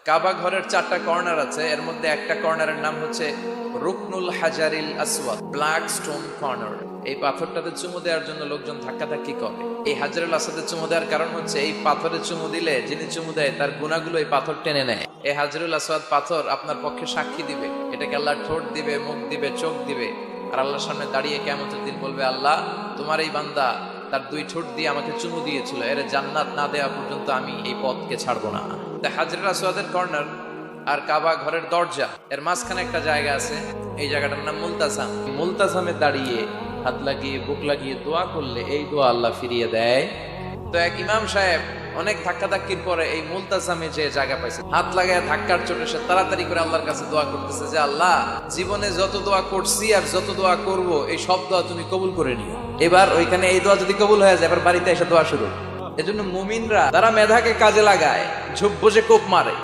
কাবা ঘরের 4টা কর্নার আছে, এর মধ্যে একটা কর্নারের নাম হচ্ছে রুকনুল হাজারিল আসওয়াদ, ব্ল্যাক স্টোন কর্নার। এই পাথরটাতে চুমু দেওয়ার জন্য লোকজন ধাক্কাধাক্কি করে। এই হাজারুল আসওয়াদে চুমু দেওয়ার কারণ হচ্ছে এই পাথরে চুমু দিলে যিনি চুমু দেয় তার গুনাহগুলো এই পাথর টেনে নেয়। এই হাজারুল আসওয়াদ পাথর আপনার পক্ষে সাক্ষী দিবে, এটাকে আল্লাহ ঠোঁট দিবে, মুখ দিবে, চোখ দিবে, আর আল্লাহর সামনে দাঁড়িয়ে কিয়ামতের দিন বলবে, আল্লাহ তোমার এই বান্দা তার 2 ঠোঁট দিয়ে আমাকে চুমু দিয়েছিল, এর জান্নাত না দেওয়া পর্যন্ত আমি এই পথকে ছাড়বো না। হাজরুল আসওয়াদের কর্নার আর কাবা ঘরের দরজা এর মাঝখানে একটা জায়গা আছে, এই জায়গাটার নাম মুলতাসাম। মুলতাসামে দাঁড়িয়ে হাত লাগিয়ে বুক লাগিয়ে দোয়া করলে এই দোয়া আল্লাহ ফিরিয়ে দেয়। তো এক ইমাম সাহেব অনেক ধাক্কাধাক্কির পরে এই মুলতাসামে যে জায়গা পাইছে, হাত লাগায় ধাক্কার চোটে সে তাড়াতাড়ি করে আল্লাহর কাছে দোয়া করতেছে যে আল্লাহ, জীবনে যত দোয়া করছি আর যত দোয়া করব এই সব দোয়া তুমি কবুল করে নিও। এবার ওইখানে এই দোয়া যদি কবুল হয়ে যায়, এবার বাড়িতে এসে দোয়া শুরু। এজন্য মুমিনরা তারা মেধাকে কাজে লাগায়, ঝোপ বসে কোপ মারে।